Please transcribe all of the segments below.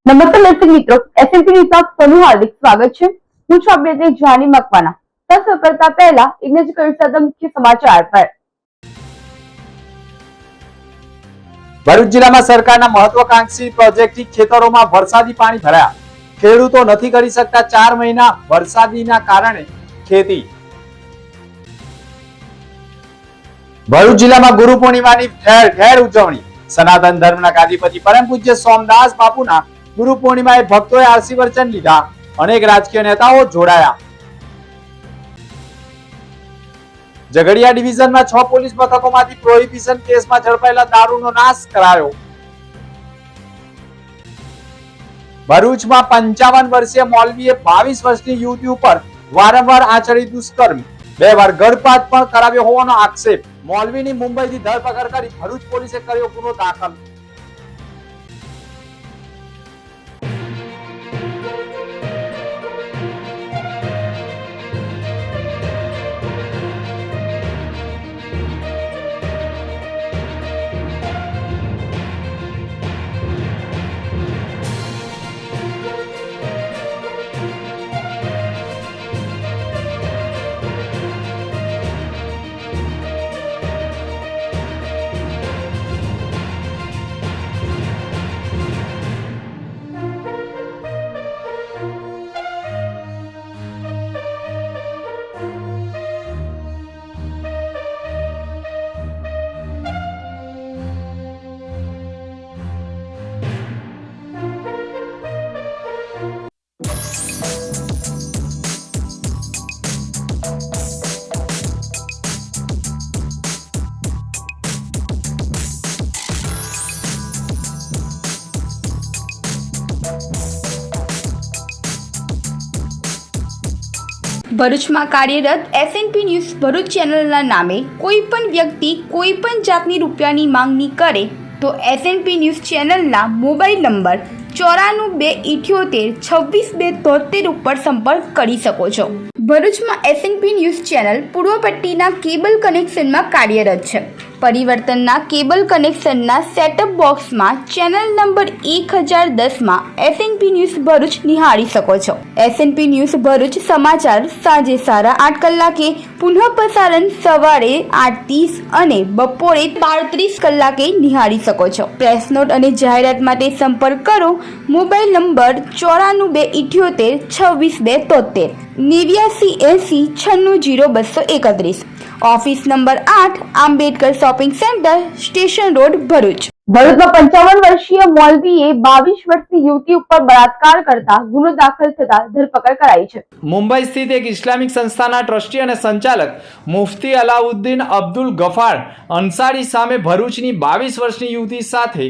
નમસ્તે દર્શક મિત્રો, એસએમપી ન્યૂઝમાં આપનું હાર્દિક સ્વાગત છે। હું છું આપની જાની મકવાના। શરૂ કરતા પહેલા એક નજર કરીશું મુખ્ય સમાચાર પર। ભરૂચ જિલ્લામાં સરકારના મહત્વાકાંક્ષી પ્રોજેક્ટથી ખેતરોમાં વરસાદી પાણી ભરાયા। ખેડૂતો નથી કરી શકતા 4 મહિના વરસાદીના કારણે ખેતી। ભરૂચ જિલ્લામાં ગુરુ પૂર્ણિમાની ઠેર ઠેર ઉજવણી। સનાતન ધર્મના ગાદીપતિ પરમ પૂજ્ય સોમદાસ બાપુના ગુરુ પૂર્ણિમાએ ભક્તોએ આશીર્વચન લીધા। અનેક રાજકીય નેતાઓ જોડાયા। ઝઘડિયા ડિવિઝનમાં 6 પોલીસ મથકોમાંથી પ્રોહિબિશન કેસમાં ઝડપાયેલા દારૂનો નાશ કરાયો। ભરૂચમાં 55 વર્ષીય મૌલવીએ 22 વર્ષની યુવતી ઉપર વારંવાર આચરી દુષ્કર્મ, 2 વાર ગર્ભપાત પણ કરાવ્યો હોવાનો આક્ષેપ। મૌલવીની મુંબઈથી ધરપકડ કરી ભરૂચ પોલીસે કર્યો ગુનો દાખલ। ભરૂચમાં કાર્યરત એસએનપી ન્યૂઝ ભરૂચ ચેનલના નામે કોઈ પણ વ્યક્તિ કોઈ પણ જાતની રૂપિયાની માંગણી કરે તો એસએનપી ન્યૂઝ ચેનલના મોબાઈલ નંબર 9428762273 ઉપર સંપર્ક કરી શકો છો। ભરૂચમાં એસએનપી ન્યૂઝ ચેનલ પૂર્વ પટ્ટીના કેબલ કનેક્શનમાં કાર્યરત છે। પરિવર્તનના કેબલ કનેક્શનના સેટઅપ બોક્સમાં ચેનલ નંબર 1010માં એસએનપી ન્યૂઝ ભરૂચ નિહાળી શકો છો। એસએનપી ન્યૂઝ ભરૂચ સમાચાર સાંજે 8:30 કલાકે, પુનઃ પ્રસારણ સવારે 8:30 અને બપોરે 12:30 કલાકે નિહાળી શકો છો। પ્રેસ નોટ અને જાહેરાત માટે સંપર્ક કરો mobile number 9428762273 8980960231। Office number 8, Ambedkar shopping centre, station road, Bharuch. ભરૂચમાં 55 વર્ષીય મૌલવીએ 22 વર્ષની યુવતી ઉપર બળાત્કાર કરતા ગુનો દાખલ થતા ધરપકડ કરાઈ છે। મુંબઈ સ્થિત એક ઇસ્લામિક સંસ્થાના ટ્રસ્ટી અને સંચાલક મુફ્તી અલાઉદ્દીન અબ્દુલ ગફાર અંસારી સામે ભરૂચની 22 વર્ષની યુવતી સાથે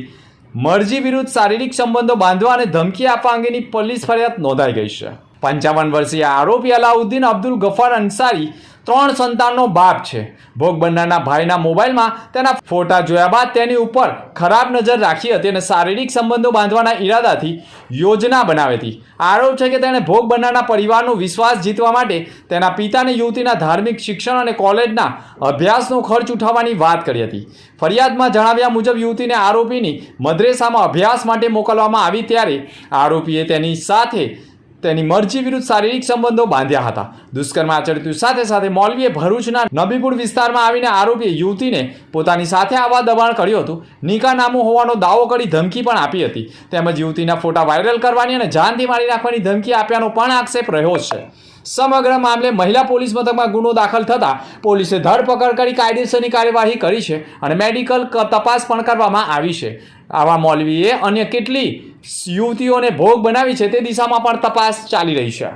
મરજી વિરુદ્ધ શારીરિક સંબંધો બાંધવા અને ધમકી આપવા અંગેની પોલીસ ફરિયાદ નોંધાઈ ગઈ છે। 55 વર્ષીય આરોપી અલાઉદ્દીન અબ્દુલ ગફાર અંસારી 3 સંતાનનો બાપ છે। ભોગ બનનારના ભાઈના મોબાઈલમાં તેના ફોટા જોયા બાદ તેની ઉપર ખરાબ નજર રાખી હતી અને શારીરિક સંબંધો બાંધવાના ઈરાદાથી યોજના બનાવી હતી। આરોપ છે કે તેણે ભોગ બનનારના પરિવારનો વિશ્વાસ જીતવા માટે તેના પિતાને યુવતીના ધાર્મિક શિક્ષણ અને કોલેજના અભ્યાસનો ખર્ચ ઉઠાવવાની વાત કરી હતી। ફરિયાદમાં જણાવ્યા મુજબ યુવતીને આરોપીની મદ્રેસામાં અભ્યાસ માટે મોકલવામાં આવી ત્યારે આરોપીએ તેની સાથે તેની મરજી વિરુદ્ધ શારીરિક સંબંધો બાંધ્યા હતા। દુષ્કર્મ આચરતી સાથે સાથે મૌલવીએ ભરૂચના નબીપુર વિસ્તારમાં આવીને આરોપીએ યુવતીને પોતાની સાથે આવવા દબાણ કર્યું હતું। નિકાહનામું હોવાનો દાવો કરી ધમકી પણ આપી હતી તેમજ યુવતીના ફોટા વાયરલ કરવાની અને જાનથી મારી નાખવાની ધમકી આપ્યાનો પણ આક્ષેપ રહ્યો છે। સમગ્ર મામલે મહિલા પોલીસ મથકમાં ગુનો દાખલ થતા પોલીસે ધરપકડ કરી કાયદેસરની કાર્યવાહી કરી છે અને મેડિકલ તપાસ પણ કરવામાં આવી છે। આવા મૌલવીએ અન્ય કેટલી યુવતીઓને ભોગ બનાવી છે તે દિશામાં પણ તપાસ ચાલી રહી છે।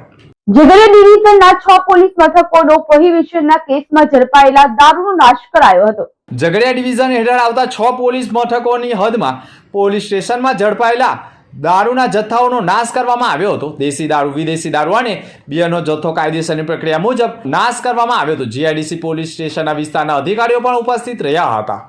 ઝઘડિયા ડિવિઝનના 6 પોલીસ મથકોનો પ્રોહિબિશનના કેસમાં ઝડપાયેલા દારૂનો નાશ કરાયો હતો। ઝઘડિયા ડિવિઝન હેઠળ આવતા 6 પોલીસ મથકોની હદમાં પોલીસ સ્ટેશનમાં ઝડપાયેલા દારૂના જથ્થાઓનો નાશ કરવામાં આવ્યો હતો। દેશી દારૂ, વિદેશી દારૂ અને બિયરનો જથ્થો કાયદેસરની પ્રક્રિયા મુજબ નાશ કરવામાં આવ્યો હતો। જીઆઈડીસી પોલીસ સ્ટેશનના વિસ્તારના અધિકારીઓ પણ ઉપસ્થિત રહ્યા હતા।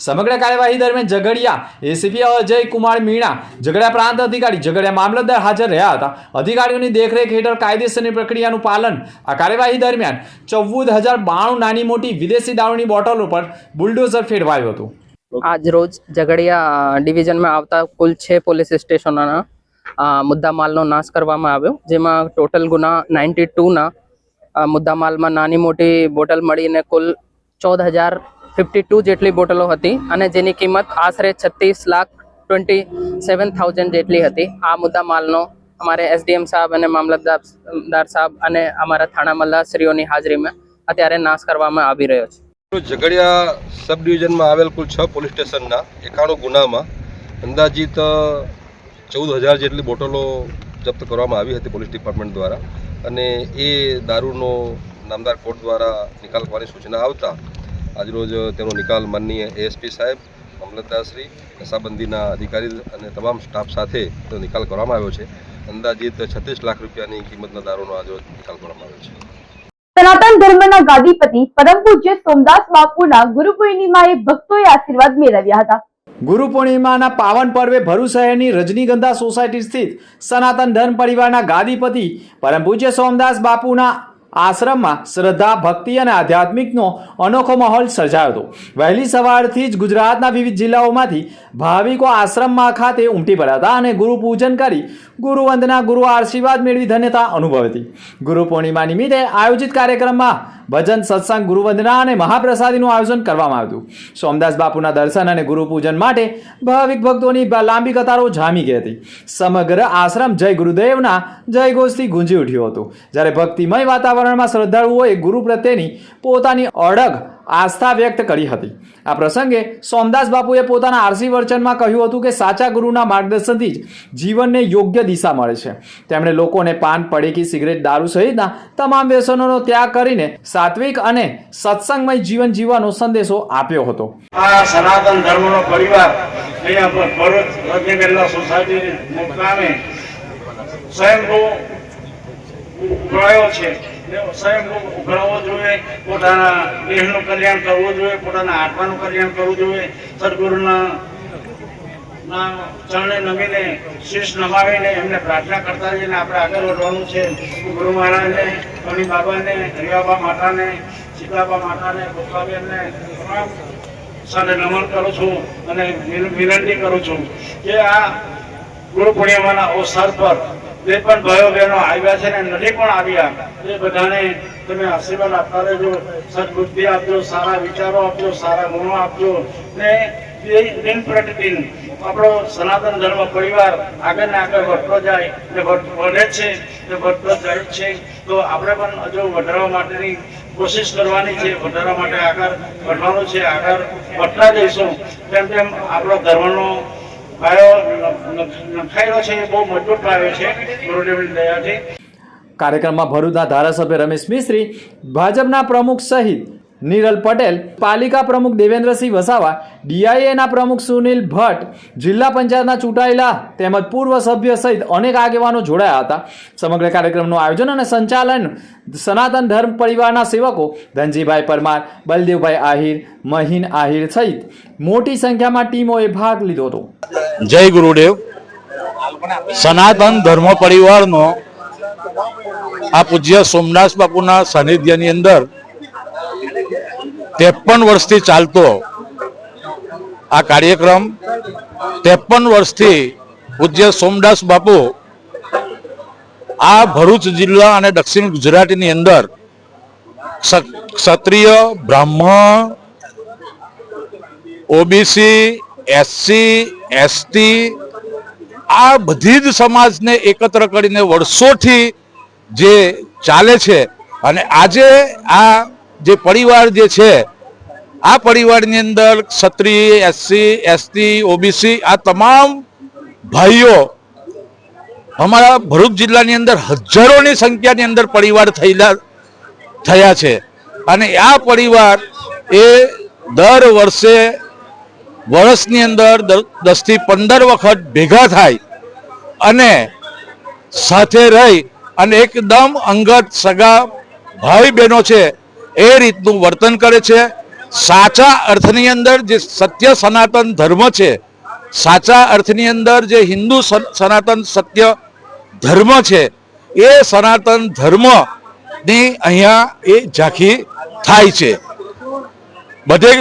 સમગ્ર કાર્યવાહી દરમિયાન ઝઘડિયા એસીપી અજય કુમાર મીણા, ઝઘડિયા પ્રાંત અધિકારી, ઝઘડિયા મામલતદાર હાજર રહ્યા હતા। અધિકારીઓની દેખરેખ હેઠળ કાયદેસરની પ્રક્રિયાનું પાલન આ કાર્યવાહી દરમિયાન 14,092 નાની મોટી વિદેશી દારૂની બોટલો પર બુલડોઝર ફેરવાયું હતું। आज रोज झगड़िया डिवीजन में आवता कुल 6 पुलिस स्टेशनों મુદ્દામાલનો નાશ કરવામાં આવ્યો, જેમાં ટોટલ ગુના 92ના મુદ્દામાલમાં નાની મોટી બોટલ મળીને કુલ 14,052 જેટલી બોટલો હતી અને જેની કિંમત આશરે 36,27,000 જેટલી હતી. આ મુદ્દામાલનો અમારે એસડીએમ સાહેબ અને મામલતદાર સાહેબ અને અમારા થાણા મલ્લાશ્રીઓની હાજરીમાં અત્યારે નાશ કરવામાં આવી રહ્યો છે. ઝઘડિયા સબ ડિવિઝનમાં આવેલ કુલ 6 પોલીસ સ્ટેશનના 91 ગુનામાં અંદાજિત 14,000 જેટલી બોટલો જપ્ત કરવામાં આવી હતી પોલીસ ડિપાર્ટમેન્ટ દ્વારા અને એ દારૂનો નામદાર કોર્ટ દ્વારા નિકાલ કરવાની સૂચના આવતા આજરોજ તેનો નિકાલ માનનીય એએસપી સાહેબ, મામલતદારશ્રી, નશાબંધીના અધિકારી અને તમામ સ્ટાફ સાથે તેનો નિકાલ કરવામાં આવ્યો છે. અંદાજિત 36 લાખ રૂપિયાની કિંમતના દારૂનો આજરોજ નિકાલ કરવામાં આવ્યો છે. સનાતન ધર્મના ગાદીપતિ પરમ પૂજ્ય સોમદાસ બાપુના ગુરુ પૂર્ણિમાએ ભક્તોએ આશીર્વાદ મેળવ્યા હતા. ગુરુ પૂર્ણિમાના પાવન પર્વે ભરૂચ શહેરની રજનીગંધા સોસાયટી સ્થિત સનાતન ધર્મ પરિવારના ગાદીપતિ પરમ પૂજ્ય સોમદાસ બાપુના આશ્રમમાં શ્રદ્ધા, ભક્તિ અને આધ્યાત્મિકનો અનોખો માહોલ સર્જાયો હતો. વહેલી સવારથી જ ગુજરાતના વિવિધ જિલ્લાઓમાંથી ભાવિકો આશ્રમમાં ખાતે ઉમટી પડ્યા હતા અને ગુરુ પૂજન કરી ગુરુ વંદના, ગુરુ આશીર્વાદ મેળવી ધન્યતા અનુભવી હતી. ગુરુ પૂર્ણિમા નિમિત્તે આયોજિત કાર્યક્રમમાં ભજન, સત્સંગ, ગુરુ વંદના અને મહાપ્રસાદીનું આયોજન કરવામાં આવ્યું. સોમદાસ બાપુના દર્શન અને ગુરુ પૂજન માટે ભાવિક ભક્તોની લાંબી કતારો જામી ગઈ હતી. સમગ્ર આશ્રમ જય ગુરુદેવના જયઘોષથી ગુંજી ઉઠ્યો હતો. જ્યારે ભક્તિમય વાતાવરણમાં શ્રદ્ધાળુઓએ ગુરુ પ્રત્યેની પોતાની અડગ આસ્થા વ્યક્ત કરી હતી. આ પ્રસંગે સોમદાસ બાપુએ પોતાના આરસી વચનમાં કહ્યું હતું કે સાચા ગુરુના માર્ગદર્શનથી જ જીવનને યોગ્ય દિશા મળે છે. તેમણે લોકોને પાન, પડીકી, સિગરેટ, દારૂ સહિતના તમામ વ્યસનોનો ત્યાગ કરીને સાત્વિક અને સત્સંગમય જીવન જીવવાનો સંદેશો આપ્યો હતો. આ સનાતન ધર્મનો પરિવાર અહીંયા ભરૂચ રજનીગંધા સોસાયટી મુકામે સ્વયંભૂ ઉઘરાયો છે. સ્વયંભૂ ઉઘરાવવો જોઈએ, પોતાના દેહનું કલ્યાણ કરવું જોઈએ, પોતાના આત્માનું કલ્યાણ કરવું જોઈએ. સદગુરુના ચરણે નમીને, શીશ નમાવીને એમને પ્રાર્થના કરતા જઈને આપણે આગળ વધવાનું છે. ગુરુ મહારાજને, મણી બાબાને, હરિયાબા માતાને, સીતાબા માતાને, ગોપાબેનને તમામ સાથે નમન કરું છું અને વિનંતી કરું છું કે આ ગુરુ પૂર્ણિમાના અવસર પર જે પણ ભાઈઓ બહેનો આવ્યા છે ને નથી પણ આવ્યા એ બધાને તમે આશીર્વાદ આપતા રહેજો, સદબુદ્ધિ આપજો, સારા વિચારો આપજો, સારા ગુણો આપજો ને દિન પ્રતિદિન આપણો સનાતન ધર્મ પરિવાર આગળ ને આગળ વધતો જાય ને વધે છે ને વધતો જાય છે. તો આપણે પણ હજુ વધારવા માટેની કોશિશ કરવાની છે, વધારવા માટે આગળ વધવાનું છે. આગળ વધતા જઈશું તેમ તેમ આપણો ધર્મનો પાયો નખાયેલો છે, બહુ મજબૂત પાયો છે ગુરુદેવની દયાથી. કાર્યક્રમમાં ભરૂચના ધારાસભ્ય રમેશ મિસ્ત્રી, ભાજપના પ્રમુખ સહિત નિરલ પટેલ, પાલિકા પ્રમુખ દેવેન્દ્રસિંહ વસાવા, ડીઆઈએના પ્રમુખ સુનિલ ભટ્ટ, જિલ્લા પંચાયતના ચૂંટાયેલા તેમજ પૂર્વ સભ્ય સહિત અનેક આગેવાનો જોડાયા હતા. સમગ્ર કાર્યક્રમનું આયોજન અને સંચાલન સનાતન ધર્મ પરિવારના સેવકો ધનજીભાઈ પરમાર, બલદેવભાઈ આહિર, મહીન આહિર સહિત મોટી સંખ્યામાં ટીમોએ ભાગ લીધો હતો. જય ગુરુદેવ. સનાતન ધર્મ પરિવારનો આ પૂજ્ય સોમદાસ બાપુના સાનિધ્યની અંદર 53 વર્ષથી ચાલતો આ કાર્યક્રમ, 53 વર્ષથી પૂજ્ય સોમદાસ બાપુ આ ભરૂચ જિલ્લા અને દક્ષિણ ગુજરાતની અંદર ક્ષત્રિય, બ્રાહ્મણ, ઓબીસી, એસસી, એસટી આ બધી જ સમાજને એકત્ર કરીને વર્ષોથી જે ચાલે છે અને આજે આ જે પરિવાર જે છે આ પરિવારની અંદર ક્ષત્રિય, એસસી, એસટી, ઓબીસી આ તમામ ભાઈઓ અમારા ભરૂચ જિલ્લાની અંદર હજારોની સંખ્યાની અંદર પરિવાર થયા છે અને આ પરિવાર એ દર વર્ષે વર્ષની અંદર 10 થી 15 વખત ભેગા થાય અને સાથે રહી અને એકદમ અંગત સગા ભાઈ બહેનો છે એ રીતનું વર્તન કરે છે. સાચા અર્થની અંદર જે સત્ય સનાતન ધર્મ છે, સાચા અર્થની અંદર જે હિન્દુ સનાતન સત્ય ધર્મ છે એ સનાતન ધર્મની અહીંયા એ ઝાંખી થાય છે. બધે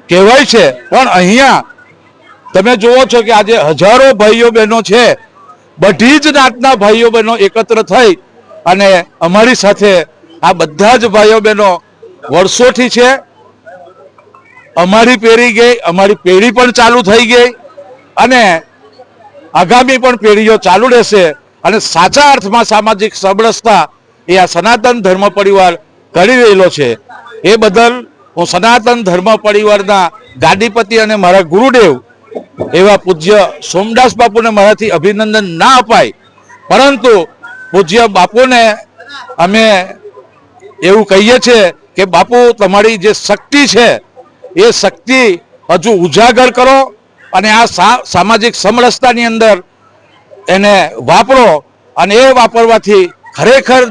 કહેવાય છે પણ અહીંયા તમે જુઓ છો કે આજે હજારો ભાઈઓ બહેનો છે બધી જ નાતના ભાઈઓ બહેનો એકત્ર થઈ અને અમારી સાથે આ બધા જ ભાઈઓ બહેનો વર્ષોથી છે. અમારી પેઢી ગઈ, અમારી પેઢી પણ ચાલુ થઈ ગઈ અને આગામી પણ પેઢીઓ ચાલુ રહેશે. અને સાચા અર્થમાં સામાજિક સમરસતા એ આ સનાતન ધર્મ પરિવાર કરી રહેલો છે. એ બદલ હું સનાતન ધર્મ પરિવારના ગાદીપતિ અને મારા ગુરુદેવ એવા પૂજ્ય સોમદાસ બાપુને મારાથી અભિનંદન ના અપાય, પરંતુ પૂજ્ય બાપુને અમે એવું કહીએ છીએ કે બાપુ, તમારી જે શક્તિ છે એ શક્તિ હજુ ઉજાગર કરો અને આ સામાજિક સમરસતાની અંદર એને વાપરો. અને એ વાપરવાથી ખરેખર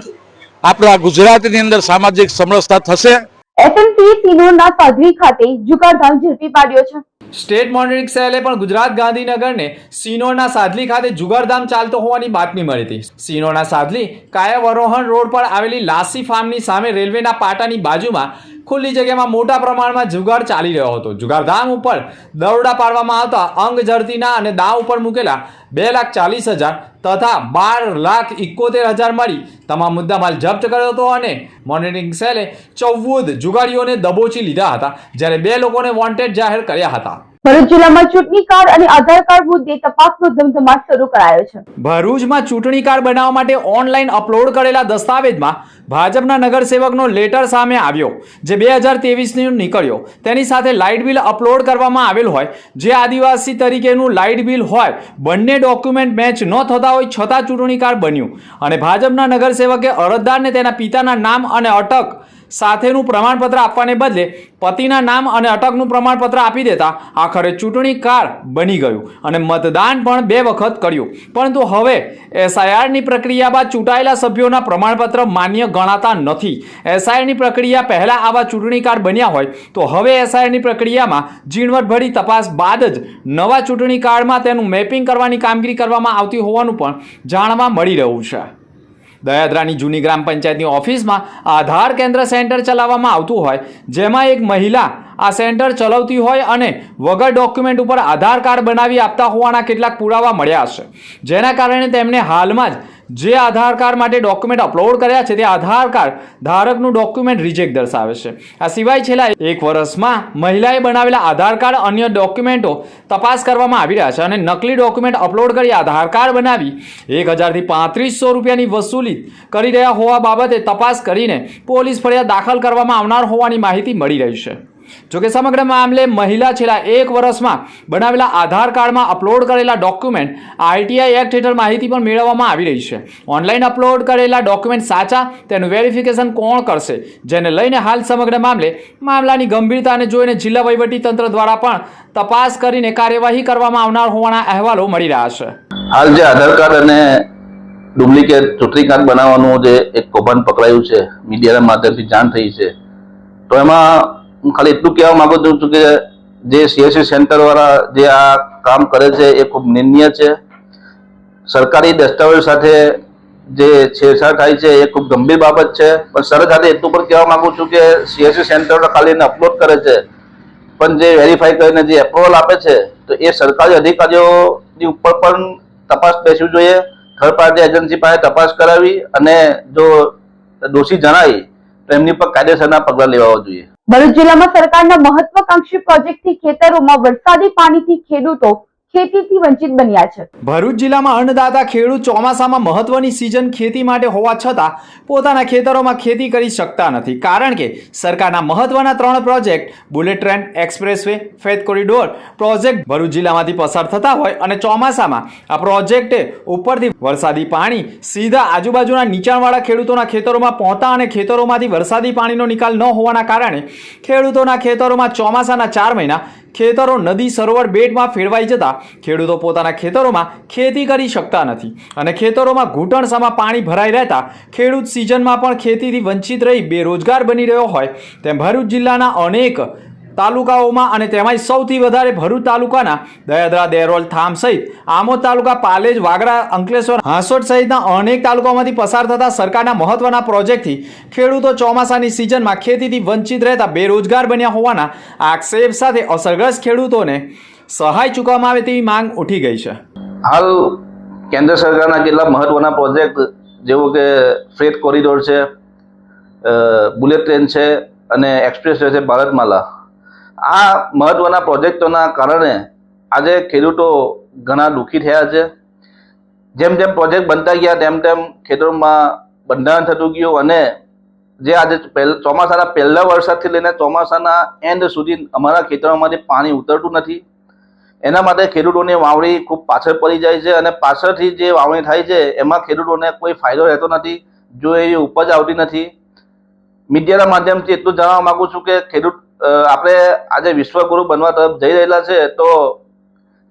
આપણા ગુજરાતની અંદર સામાજિક સમરસતા થશે. એસએમપી સિનોરના સાધ્વી ખાતે જુગારધામ ઝડપી પાડ્યો છે. સ્ટેટ મોનિટરિંગ સેલે પણ ગુજરાત ગાંધીનગરને સિનોરના સાદલી ખાતે જુગારધામ ચાલતો હોવાની બાતમી મળી હતી. સિનોરના સાદલી કાયાવરોહણ રોડ પર આવેલી લાસી ફાર્મની સામે રેલવેના પાટાની બાજુમાં ખુલ્લી જગ્યામાં મોટા પ્રમાણમાં જુગાર ચાલી રહ્યો હતો. જુગારધામ ઉપર દરોડા પાડવામાં આવતા અંગ ઝડતીના અને દાવ ઉપર મૂકેલા 2,40,000 તથા 12,71,000 મળી તમામ મુદ્દામાલ જપ્ત કર્યો હતો અને મોનિટરિંગ સેલે 14 જુગારીઓને દબોચી લીધા હતા, જ્યારે 2 લોકોને વોન્ટેડ જાહેર કર્યા હતા. ભરૂચ જિલ્લામાં ચૂંટણી કાર્ડ અને આધાર કાર્ડ મુદ્દે તપાસનો ધમધમાટ શરૂ કરાયો છે. ભરૂચમાં ચૂંટણી કાર્ડ બનાવવા માટે ઓનલાઈન અપલોડ કરેલા દસ્તાવેજમાં ભાજપના નગરસેવકનો લેટર સામે આવ્યો, જે 2023 નીકળ્યો. તેની સાથે લાઇટ બિલ અપલોડ કરવામાં આવેલ હોય, જે આદિવાસી તરીકેનું લાઇટ બિલ હોય. બંને ડોક્યુમેન્ટ મેચ ન થતા હોય છતાં ચૂંટણી કાર્ડ બન્યું અને ભાજપના નગરસેવકે અરજદારને તેના પિતાના નામ અને અટક સાથેનું પ્રમાણપત્ર આપવાને બદલે પતિના નામ અને અટકનું પ્રમાણપત્ર આપી દેતા આખરે ચૂંટણી કાર્ડ બની ગયું અને મતદાન પણ 2 વખત કર્યું. પરંતુ હવે એસઆઈઆરની પ્રક્રિયા બાદ ચૂંટાયેલા સભ્યોના પ્રમાણપત્ર માન્ય ગણાતા નથી. એસઆઈઆરની પ્રક્રિયા પહેલા આવા ચૂંટણી કાર્ડ બન્યા હોય તો હવે એસઆઈઆરની પ્રક્રિયામાં ઝીણવટભરી તપાસ બાદ જ નવા ચૂંટણી કાર્ડમાં તેનું મેપિંગ કરવાની કામગીરી કરવામાં આવતી હોવાનું પણ જાણવા મળી રહ્યું છે. દયાદરાની જૂની ગ્રામ પંચાયતની ઓફિસમાં આધાર કેન્દ્ર સેન્ટર ચલાવવામાં આવતું હોય, જેમાં એક મહિલા આ સેન્ટર ચલાવતી હોય અને વગર ડોક્યુમેન્ટ ઉપર આધાર કાર્ડ બનાવી આપતા હોવાના કેટલાક પુરાવા મળ્યા છે, જેના કારણે તેમણે હાલમાં જ જે આધાર કાર્ડ માટે ડોક્યુમેન્ટ અપલોડ કર્યા છે તે આધાર કાર્ડ ધારકનું ડોક્યુમેન્ટ રિજેક્ટ દર્શાવે છે. આ સિવાય છેલ્લા 1 વર્ષમાં મહિલાએ બનાવેલા આધાર કાર્ડ અન્ય ડોક્યુમેન્ટો તપાસ કરવામાં આવી રહ્યા છે અને નકલી ડોક્યુમેન્ટ અપલોડ કરી આધાર કાર્ડ બનાવી 1,000 થી 3,500 રૂપિયાની વસૂલી કરી રહ્યા હોવા બાબતે તપાસ કરીને પોલીસ ફરિયાદ દાખલ કરવામાં આવનાર હોવાની માહિતી મળી રહી છે. જોકે સમગ્ર મામલે મહિલા છેલ્લા 1 વર્ષમાં બનાવેલા આધાર કાર્ડમાં અપલોડ કરેલા ડોક્યુમેન્ટ આરટીઆઈ એક્ટ હેઠળ માહિતી પણ મેળવવામાં આવી રહી છે. ઓનલાઈન અપલોડ કરેલા ડોક્યુમેન્ટ સાચા તેનું વેરિફિકેશન કોણ કરશે, જેને લઈને હાલ સમગ્ર મામલાની ગંભીરતાને જોઈને જિલ્લા વહીવટી તંત્ર દ્વારા પણ તપાસ કરીને કાર્યવાહી કરવામાં આવનાર હોવાના અહેવાલો મળી રહ્યા છે. હાલ જે આધાર કાર્ડ અને ડુપ્લિકેટ ચૂંટણી કાર્ડ બનાવવાનું જે એક કૌભાંડ પકડાયું છે, મીડિયાના માધ્યમથી જાણ થઈ છે, તો એમાં હું ખાલી એટલું કહેવા માંગુ છું કે જે સીએસસી સેન્ટર વાળા જે આ કામ કરે છે એ ખૂબ નિંદનીય છે. સરકારી દસ્તાવેજ સાથે જે છેડછાડ થાય છે એ ખૂબ ગંભીર બાબત છે. પણ સરકાર સાથે એટલું પણ કહેવા માંગુ છું કે સીએસસી સેન્ટર ખાલી એને અપલોડ કરે છે, પણ જે વેરીફાઈ કરીને જે એપ્રુવલ આપે છે તો એ સરકારી અધિકારીઓની ઉપર પણ તપાસ બેસવી જોઈએ. થર્ડ પાર્ટી એજન્સી પાસે તપાસ કરાવી અને જો દોષી જણાય તો એમની પર કાયદેસરના પગલાં લેવા જોઈએ. ભરૂચ જિલ્લામાં સરકારના મહત્વાકાંક્ષી પ્રોજેક્ટથી ખેતરોમાં વરસાદી પાણીથી ખેડૂતો ખેતીથી વંચિત બન્યા છે. ભરૂચ જિલ્લામાં અન્નદાતા ખેડૂત ચોમાસામાં મહત્વની સિઝન ખેતી માટે હોવા છતાં પોતાના ખેતરોમાં ખેતી કરી શકતા નથી, કારણ કે સરકારના મહત્વના 3 project bullet train, expressway, faith corridor project Bharuch જિલ્લામાંથી પસાર થતા હોય અને ચોમાસામાં આ પ્રોજેક્ટે ઉપરથી વરસાદી પાણી સીધા આજુબાજુના નીચાણવાળા ખેડૂતોના ખેતરોમાં પહોંચતા અને ખેતરોમાંથી વરસાદી પાણીનો નિકાલ ન હોવાના કારણે ખેડૂતોના ખેતરોમાં ચોમાસાના 4 મહિના ખેતરો નદી સરોવર બેટમાં ફેરવાઈ જતા ખેડૂતો પોતાના ખેતરોમાં ખેતી કરી શકતા નથી અને ખેતરોમાં ઘૂંટણસામાં પાણી ભરાઈ રહેતા ખેડૂત સિઝનમાં પણ ખેતીથી વંચિત રહી બેરોજગાર બની રહ્યો હોય તેમ ભરૂચ જિલ્લાના અનેક તાલુકાઓમાં અને તેમાંય સૌથી વધારે ભરૂચ તાલુકાના દયાદરા, દેરોલ, થામ સહિત આમોદ તાલુકા, પાલેજ, વાગરા, અંકલેશ્વર, હાંસોટ સહિતના અનેક તાલુકાઓમાંથી પસાર થતા સરકારના મહત્વના પ્રોજેક્ટથી ખેડૂતો ચોમાસાની સિઝનમાં ખેતીથી વંચિત રહેતા બેરોજગાર બન્યા હોવાના આક્ષેપ સાથે અસરગ્રસ્ત ખેડૂતોને સહાય ચૂકવવામાં આવે તેવી માંગ ઉઠી ગઈ છે. હાલ કેન્દ્ર સરકારના કેટલા મહત્વના પ્રોજેક્ટ જેવો કે ફ્રેટ કોરિડોર છે, બુલેટ ટ્રેન છે અને એક્સપ્રેસ વે છે ભારતમાલા, આ મહત્વના પ્રોજેક્ટોના કારણે આજે ખેડૂતો ઘણા દુઃખી થયા છે. જેમ જેમ પ્રોજેક્ટ બનતા ગયા તેમ તેમ ખેતરોમાં બંધારણ થતું ગયું અને જે આજે ચોમાસાના પહેલા વરસાદથી લઈને ચોમાસાના એન્ડ સુધી અમારા ખેતરોમાંથી પાણી ઉતરતું નથી. એના માટે ખેડૂતોની વાવણી ખૂબ પાછળ પડી જાય છે અને પાછળથી જે વાવણી થાય છે એમાં ખેડૂતોને કોઈ ફાયદો રહેતો નથી, જો એવી ઉપજ આવતી નથી. મીડિયાના માધ્યમથી એટલું જણાવવા માંગુ છું કે આપણે આજે વિશ્વગુરુ બનવા તરફ જઈ રહેલા છે, તો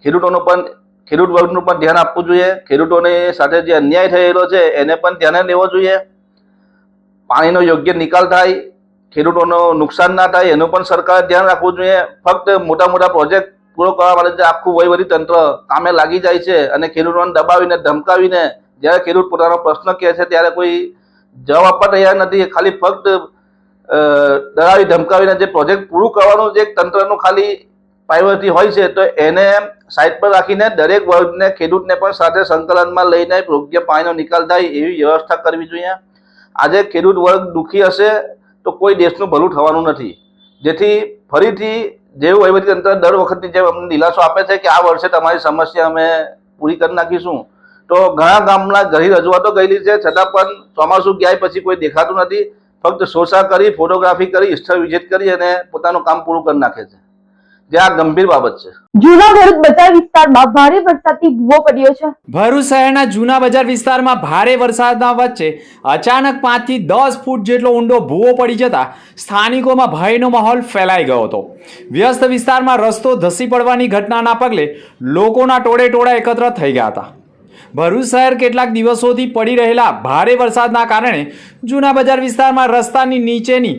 ખેડૂત વર્ગનું પણ ધ્યાન આપવું જોઈએ. ખેડૂતોની સાથે જે અન્યાય થઈ રહેલો છે એને પણ ધ્યાને લેવો જોઈએ. પાણીનો યોગ્ય નિકાલ થાય, ખેડૂતોનું નુકસાન ના થાય એનું પણ સરકારે ધ્યાન રાખવું જોઈએ. ફક્ત મોટા મોટા પ્રોજેક્ટ પૂરો કરવા માટે આખું વહીવટી તંત્ર કામે લાગી જાય છે અને ખેડૂતોને દબાવીને ધમકાવીને જ્યારે ખેડૂત પોતાનો પ્રશ્ન કહે છે ત્યારે કોઈ જવાબ આપવા તૈયાર નથી. ખાલી ફક્ત ડરાવી ધમકાવીને જે પ્રોજેક્ટ પૂરું કરવાનું જે તંત્રનું ખાલી પ્રાયોરિટી હોય છે, તો એને સાઈડ પર રાખીને દરેક વર્ગને ખેડૂતને પણ સાથે સંકલનમાં લઈને યોગ્ય પાણીનો નિકાલ થાય એવી વ્યવસ્થા કરવી જોઈએ. આજે ખેડૂત વર્ગ દુઃખી હશે તો કોઈ દેશનું ભલું થવાનું નથી. જેથી ફરીથી જેવું વહીવટીતંત્ર દર વખતની જેમ અમને દિલાસો આપે છે કે આ વર્ષે તમારી સમસ્યા અમે પૂરી કરી નાખીશું, તો ઘણા ગામના ઘણી રજૂઆતો ગયેલી છે, છતાં પણ ચોમાસું ગયા પછી કોઈ દેખાતું નથી. ફક્ત શોષા કરી, ફોટોગ્રાફી કરી, સ્થળ વિઝિટ કરી અને પોતાનું કામ પૂરું કરી નાખે છે, જે આ ગંભીર બાબત છે. જૂના ભરૂચ બજાર વિસ્તારમાં ભારે વરસાદથી ભૂવો પડ્યો છે. ભરૂચ શહેરના જૂના બજાર વિસ્તારમાં ભારે વરસાદના વચ્ચે અચાનક 5 થી 10 ફૂટ જેટલો ઊંડો ભૂવો પડી જતા સ્થાનિકોમાં ભયનો માહોલ ફેલાઈ ગયો હતો. વ્યસ્ત વિસ્તારમાં રસ્તો ધસી પડવાની ઘટનાના પગલે લોકોના ટોળે ટોળા એકત્ર થઈ ગયા હતા. ભરૂચ શહેર કેટલાક દિવસોથી પડી રહેલા ભારે વરસાદના કારણે જૂના બજાર વિસ્તારમાં રસ્તાની નીચેની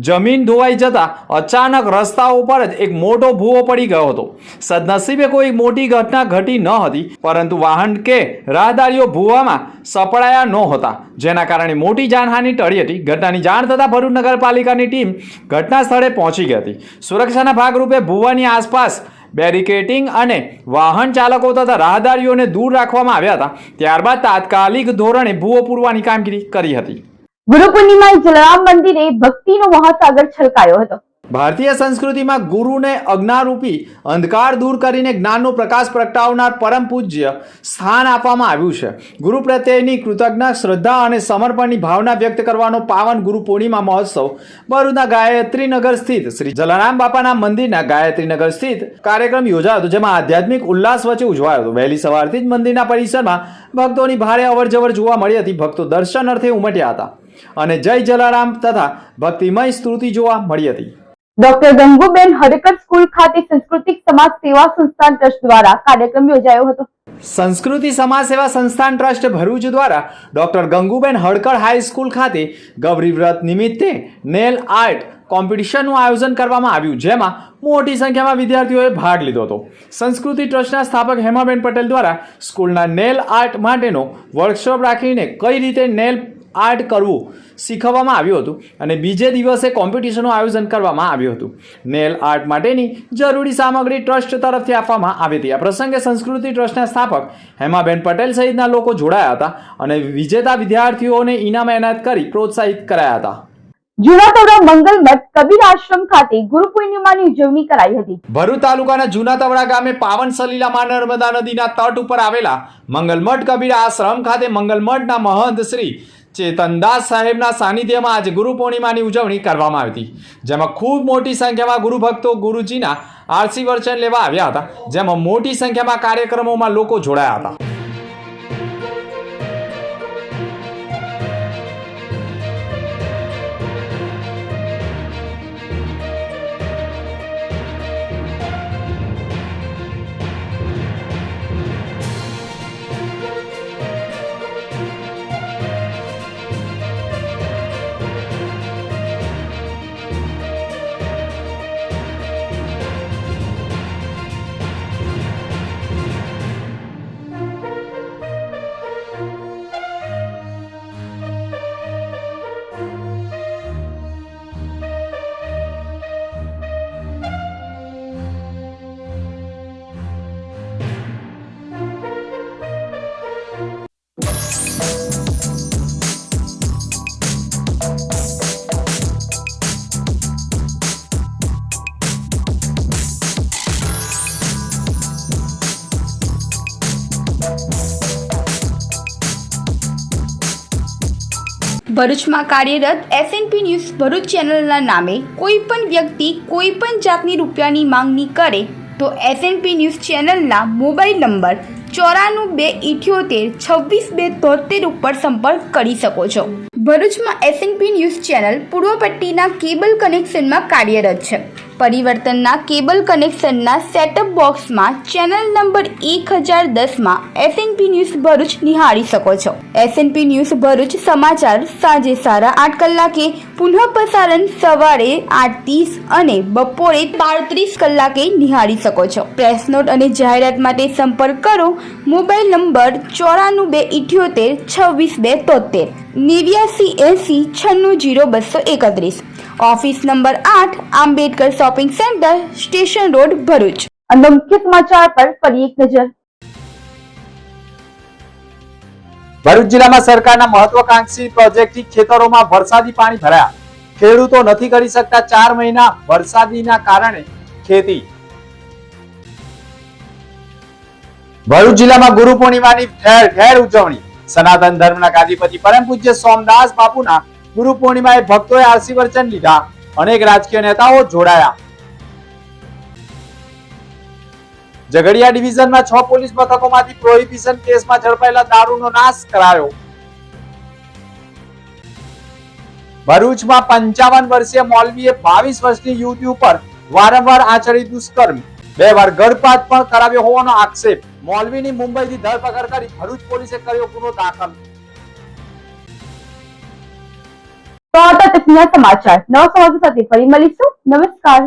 જમીન ધોવાઈ જતા અચાનક રસ્તાઓ પર જ એક મોટો ભૂવો પડી ગયો હતો. સદનસીબે કોઈ મોટી ઘટના ઘટી ન હતી, પરંતુ વાહન કે રાહદારીઓ ભૂવામાં સપડાયા નહોતા, જેના કારણે મોટી જાનહાનિ ટળી હતી. ઘટનાની જાણ થતાં ભરૂચ નગરપાલિકાની ટીમ ઘટના સ્થળે પહોંચી ગઈ હતી. સુરક્ષાના ભાગરૂપે ભૂવાની આસપાસ બેરિકેટિંગ અને વાહન ચાલકો તથા રાહદારીઓને દૂર રાખવામાં આવ્યા હતા. ત્યારબાદ તાત્કાલિક ધોરણે ભૂવો પૂરવાની કામગીરી કરી હતી. ગુરુ પૂર્ણિમાએ જલારામ મંદિરે ભક્તિનો મહાસાગર છલકાયો હતો. ભારતીય સંસ્કૃતિમાં ગુરુને અજ્ઞારૂપી અંધકાર દૂર કરીને જ્ઞાનનો પ્રકાશ પ્રગટાવનાર પરમ પૂજ્ય સ્થાન આપવામાં આવ્યું છે. ગુરુ પ્રત્યેની કૃતજ્ઞ શ્રદ્ધા અને સમર્પણની ભાવના વ્યક્ત કરવાનો પાવન ગુરુ પૂર્ણિમા મહોત્સવ ભરૂચના ગાયત્રીનગર સ્થિત શ્રી જલારામ બાપાના મંદિરના ગાયત્રીનગર સ્થિત કાર્યક્રમ યોજાયો હતો, જેમાં આધ્યાત્મિક ઉલ્લાસ વચ્ચે ઉજવાયો હતો. વહેલી સવારથી જ મંદિરના પરિસરમાં ભક્તોની ભારે અવરજવર જોવા મળી હતી. ભક્તો દર્શન અર્થે ઉમટ્યા હતા અને જય જલારામ તથા ભક્તિમય સ્તુતિ જોવા મળી હતી. ડોક્ટર ગંગુબેન હડકર સ્કૂલ ખાતે સાંસ્કૃતિક સમાજ સેવા સંસ્થાન ટ્રસ્ટ દ્વારા કાર્યક્રમ યોજાયો હતો. સંસ્કૃતિ સમાજ સેવા સંસ્થાન ટ્રસ્ટ ભરૂચ દ્વારા ડોક્ટર ગંગુબેન હડકર હાઈસ્કૂલ ખાતે ગૌરી વ્રત નિમિત્તે નેલ આર્ટ કોમ્પિટિશનનું આયોજન કરવામાં આવ્યું, જેમાં મોટી સંખ્યામાં વિદ્યાર્થીઓએ ભાગ લીધો હતો. સંસ્કૃતિ ટ્રસ્ટના સ્થાપક હેમાબેન પટેલ દ્વારા સ્કૂલના નેલ આર્ટ માટેનો વર્કશોપ રાખીને કઈ રીતે નેલ આર્ટ કરવું શીખવવામાં આવ્યું હતું અને બીજે દિવસે કોમ્પિટિશનનું આયોજન કરવામાં આવ્યું હતું. નેલ આર્ટ માટેની જરૂરી સામગ્રી ટ્રસ્ટ તરફથી આપવામાં આવી હતી. આ પ્રસંગે સંસ્કૃતિ ટ્રસ્ટના સ્થાપક હેમાબેન પટેલ સહિતના લોકો જોડાયા હતા અને વિજેતા વિદ્યાર્થીઓને ઇનામ એનાયત કરી પ્રોત્સાહિત કરાયા હતા. જૂનાતવડા મંગલ મઠ કબીર આશ્રમ ખાતે ગુરુ પૂર્ણિમાની ઉજવણી કરાઈ હતી. ભરૂચ તાલુકાના જૂનાતવડા ગામે પાવન સલીલામાં નર્મદા નદીના તટ ઉપર આવેલા મંગલમઠ કબીર આશ્રમ ખાતે મંગલમઠના મહંત શ્રી ચેતનદાસ સાહેબના સાનિધ્યમાં આજે ગુરુ પૂર્ણિમાની ઉજવણી કરવામાં આવી હતી, જેમાં ખૂબ મોટી સંખ્યામાં ગુરુ ભક્તો ગુરુજીના આરસી વચન લેવા આવ્યા હતા, જેમાં મોટી સંખ્યામાં કાર્યક્રમોમાં લોકો જોડાયા હતા. ભરૂચમાં કાર્યરત એસએનપી ન્યૂઝ ભરૂચ ચેનલના નામે કોઈ પણ વ્યક્તિ કોઈ પણ જાતની રૂપિયાની માંગણી કરે તો એસએનપી ન્યૂઝ ચેનલના મોબાઈલ નંબર 9428762273 ઉપર સંપર્ક કરી શકો છો. ભરૂચમાં એસએનપી ન્યૂઝ ચેનલ પૂર્વ પટ્ટીના કેબલ કનેક્શનમાં કાર્યરત છે. પરિવર્તનના કેબલ કનેક્શનના સેટઅપ બોક્સમાં ચેનલ નંબર 1010માં એસએનપી ન્યૂઝ ભરૂચ નિહાળી શકો છો. એસએનપી ન્યૂઝ ભરૂચ સમાચાર સાંજે 8:30 કલાકે, પુનઃ પ્રસારણ સવારે 8:30 અને બપોરે 12:30 કલાકે નિહાળી શકો છો. પ્રેસ નોટ અને જાહેરાત માટે સંપર્ક કરો. Mobile number 9428762273 8980960231. Office number 8, Ambedkar shopping centre, station road, Bharuch. અને મુખ્ય સમાચાર પર ફરી એક નજર. ભરૂચ જિલ્લામાં સરકારના મહત્વાકાંક્ષી પ્રોજેક્ટથી ખેતરોમાં વરસાદી પાણી ભરાયા. ખેડૂતો નથી કરી શકતા 4 મહિના વરસાદીના કારણે ખેતી. ભરૂચ જિલ્લામાં ગુરુ પૂર્ણિમાની ઠેર ઠેર ઉજવણી. સનાતન ધર્મના ગાદીપતિ પરમ પૂજ્ય સોમદાસ બાપુના ગુરુ પૂર્ણિમાએ ભક્તોએ આશીર્વચન લીધા. અનેક રાજકીય નેતાઓ જોડાયા. ઝઘડિયા ડિવિઝનમાં 6 પોલીસ મથકોમાંથી પ્રોહિબિશન કેસમાં ઝડપાયેલા દારૂનો નાશ કરાયો. ભરૂચમાં 55 વર્ષીય મૌલવીએ 22 વર્ષની યુવતી ઉપર વારંવાર આચરી દુષ્કર્મ, 2 વાર ગર્ભપાત પણ કરાવ્યો હોવાનો આક્ષેપ. મૌલવીની મુંબઈથી ધરપકડ કરી ભરૂચ પોલીસે કર્યો ગુનો દાખલ. તો આ હતા સમાચાર. નવા સમાચાર સાથે ફરી મળીશું. નમસ્કાર.